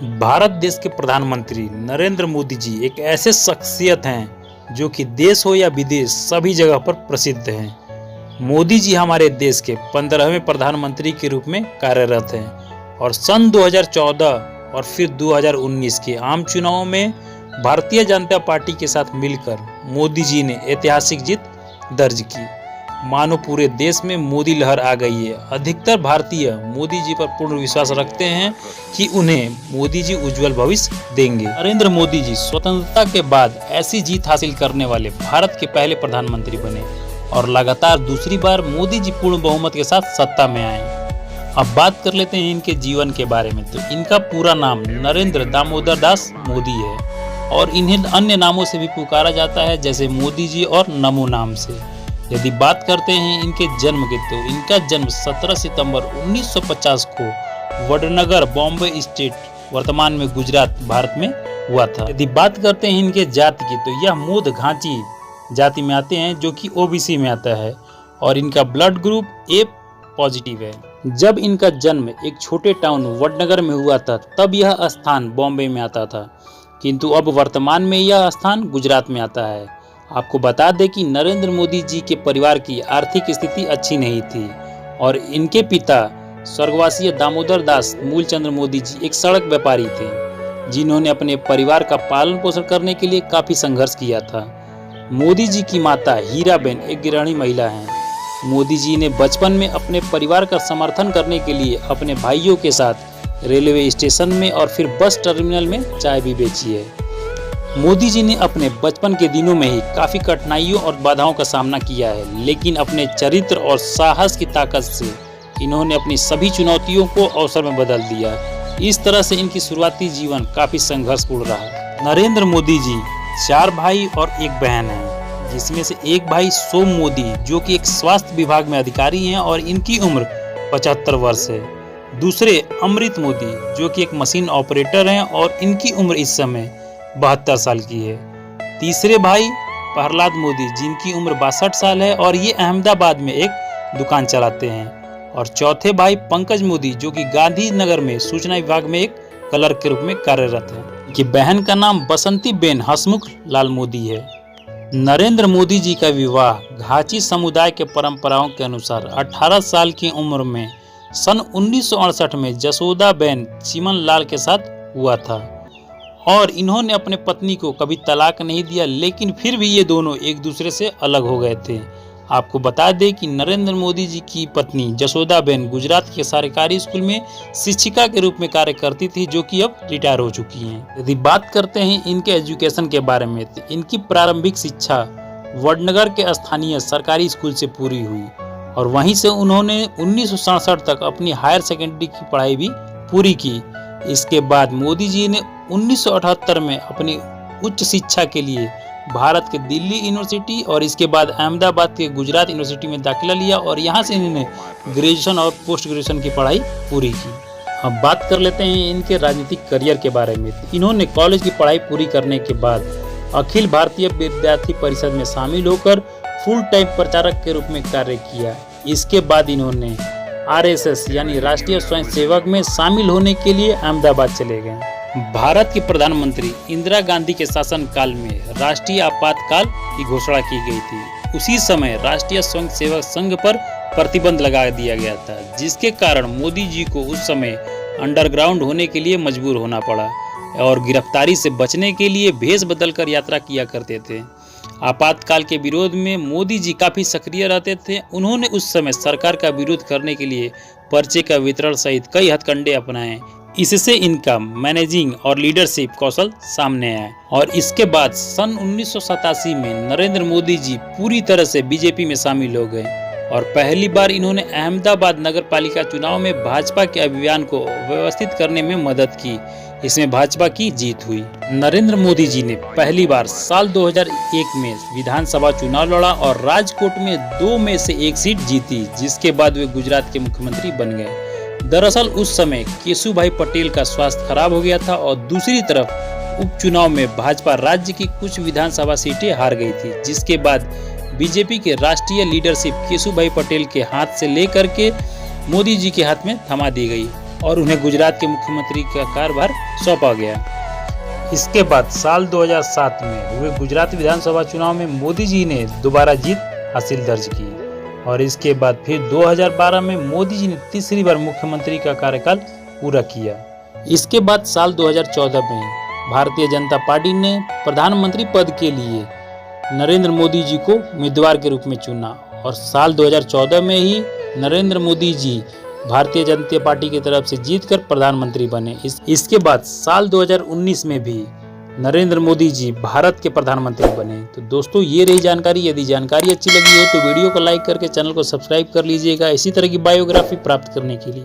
भारत देश के प्रधानमंत्री नरेंद्र मोदी जी एक ऐसे शख्सियत हैं जो कि देश हो या विदेश सभी जगह पर प्रसिद्ध हैं। मोदी जी हमारे देश के 15वें प्रधानमंत्री के रूप में कार्यरत हैं और सन 2014 और फिर 2019 के आम चुनावों में भारतीय जनता पार्टी के साथ मिलकर मोदी जी ने ऐतिहासिक जीत दर्ज की। मानो पूरे देश में मोदी लहर आ गई है। अधिकतर भारतीय मोदी जी पर पूर्ण विश्वास रखते हैं कि उन्हें मोदी जी उज्जवल भविष्य देंगे। नरेंद्र मोदी जी स्वतंत्रता के बाद ऐसी जीत हासिल करने वाले भारत के पहले प्रधानमंत्री बने और लगातार दूसरी बार मोदी जी पूर्ण बहुमत के साथ सत्ता में आए। अब बात कर लेते हैं इनके जीवन के बारे में। तो इनका पूरा नाम नरेंद्र दामोदर दास मोदी है और इन्हें अन्य नामों से भी पुकारा जाता है, जैसे मोदी जी और नमो नाम से। यदि बात करते हैं इनके जन्म की, तो इनका जन्म 17 सितंबर 1950 को वडनगर, बॉम्बे स्टेट, वर्तमान में गुजरात, भारत में हुआ था। यदि बात करते हैं इनके जाति की, तो यह मोद घांची जाति में आते हैं जो कि ओबीसी में आता है और इनका ब्लड ग्रुप ए पॉजिटिव है। जब इनका जन्म एक छोटे टाउन वडनगर में हुआ था, तब यह स्थान बॉम्बे में आता था, किंतु अब वर्तमान में यह स्थान गुजरात में आता है। आपको बता दें कि नरेंद्र मोदी जी के परिवार की आर्थिक स्थिति अच्छी नहीं थी और इनके पिता स्वर्गवासी दामोदर दास मूलचंद्र मोदी जी एक सड़क व्यापारी थे, जिन्होंने अपने परिवार का पालन पोषण करने के लिए काफी संघर्ष किया था। मोदी जी की माता हीराबेन एक गृहिणी महिला हैं। मोदी जी ने बचपन में अपने परिवार का समर्थन करने के लिए अपने भाइयों के साथ रेलवे स्टेशन में और फिर बस टर्मिनल में चाय भी बेची है। मोदी जी ने अपने बचपन के दिनों में ही काफी कठिनाइयों और बाधाओं का सामना किया है, लेकिन अपने चरित्र और साहस की ताकत से इन्होंने अपनी सभी चुनौतियों को अवसर में बदल दिया। इस तरह से इनकी शुरुआती जीवन काफी संघर्षपूर्ण रहा। नरेंद्र मोदी जी 4 भाई और 1 बहन है, जिसमें से एक भाई सोम मोदी जो कि एक स्वास्थ्य विभाग में अधिकारी हैं और इनकी उम्र 75 वर्ष है। दूसरे अमृत मोदी जो कि एक मशीन ऑपरेटर हैं और इनकी उम्र इस समय 72 साल की है। तीसरे भाई प्रहलाद मोदी जिनकी उम्र 62 साल है और ये अहमदाबाद में एक दुकान चलाते हैं। और चौथे भाई पंकज मोदी जो कि गांधीनगर में सूचना विभाग में एक क्लर्क के रूप में कार्यरत है। कि बहन का नाम बसंती बेन हसमुख लाल मोदी है। नरेंद्र मोदी जी का विवाह घाची समुदाय के परंपराओं के अनुसार 18 साल की उम्र में सन 1968 में जसोदा बेन चिमन लाल के साथ हुआ था और इन्होंने अपने पत्नी को कभी तलाक नहीं दिया, लेकिन फिर भी ये दोनों एक दूसरे से अलग हो गए थे। आपको बता दें कि नरेंद्र मोदी जी की पत्नी जसोदा बेन गुजरात के सरकारी स्कूल में शिक्षिका के रूप में कार्य करती थी, जो कि अब रिटायर हो चुकी हैं। यदि बात करते हैं इनके एजुकेशन के बारे में, तो इनकी प्रारंभिक शिक्षा वडनगर के स्थानीय सरकारी स्कूल से पूरी हुई और वहीं से उन्होंने 1967 तक अपनी हायर सेकेंडरी की पढ़ाई भी पूरी की। इसके बाद मोदी जी ने 1978 में अपनी उच्च शिक्षा के लिए भारत के दिल्ली यूनिवर्सिटी और इसके बाद अहमदाबाद के गुजरात यूनिवर्सिटी में दाखिला लिया और यहाँ से इन्होंने ग्रेजुएशन और पोस्ट ग्रेजुएशन की पढ़ाई पूरी की। अब बात कर लेते हैं इनके राजनीतिक करियर के बारे में। इन्होंने कॉलेज की पढ़ाई पूरी करने के बाद अखिल भारतीय विद्यार्थी परिषद में शामिल होकर फुल टाइम प्रचारक के रूप में कार्य किया। इसके बाद इन्होंने RSS यानी राष्ट्रीय स्वयंसेवक में शामिल होने के लिए अहमदाबाद चले गए। भारत की प्रधानमंत्री इंदिरा गांधी के शासनकाल में राष्ट्रीय आपातकाल की घोषणा की गई थी। उसी समय राष्ट्रीय स्वयंसेवक संघ पर प्रतिबंध लगा दिया गया था, जिसके कारण मोदी जी को उस समय अंडरग्राउंड होने के लिए मजबूर होना पड़ा और गिरफ्तारी से बचने के लिए भेष बदलकर यात्रा किया करते थे। आपातकाल के विरोध में मोदी जी काफी सक्रिय रहते थे। उन्होंने उस समय सरकार का विरोध करने के लिए पर्चे का वितरण सहित कई हथकंडे अपनाए। इससे इनका मैनेजिंग और लीडरशिप कौशल सामने आया और इसके बाद सन 1987 में नरेंद्र मोदी जी पूरी तरह से बीजेपी में शामिल हो गए और पहली बार इन्होंने अहमदाबाद नगर पालिका चुनाव में भाजपा के अभियान को व्यवस्थित करने में मदद की। इसमें भाजपा की जीत हुई। नरेंद्र मोदी जी ने पहली बार साल 2001 में विधानसभा चुनाव लड़ा और राजकोट में 2 में से 1 सीट जीती, जिसके बाद वे गुजरात के मुख्यमंत्री बन गए। दरअसल उस समय केशुभाई पटेल का स्वास्थ्य खराब हो गया था और दूसरी तरफ उपचुनाव में भाजपा राज्य की कुछ विधानसभा सीटें हार गई थी, जिसके बाद बीजेपी के राष्ट्रीय लीडरशिप केशुभाई पटेल के हाथ से लेकर के मोदी जी के हाथ में थमा दी गई। और उन्हें गुजरात के मुख्यमंत्री का कार्यभार सौंपा गया। इसके बाद साल 2007 में हुए गुजरात विधानसभा चुनाव में मोदी जी ने दोबारा जीत हासिल दर्ज की और इसके बाद फिर 2012 में मोदी जी ने तीसरी बार मुख्यमंत्री का कार्यकाल पूरा किया। इसके बाद साल 2014 में भारतीय जनता पार्टी ने प्रधानमंत्री पद के लिए नरेंद्र मोदी जी को उम्मीदवार के रूप में चुना और साल 2014 में ही नरेंद्र मोदी जी भारतीय जनता पार्टी की तरफ से जीतकर प्रधानमंत्री बने। इसके बाद साल 2019 में भी नरेंद्र मोदी जी भारत के प्रधानमंत्री बने। तो दोस्तों ये रही जानकारी। यदि जानकारी अच्छी लगी हो तो वीडियो को लाइक करके चैनल को सब्सक्राइब कर लीजिएगा इसी तरह की बायोग्राफी प्राप्त करने के लिए।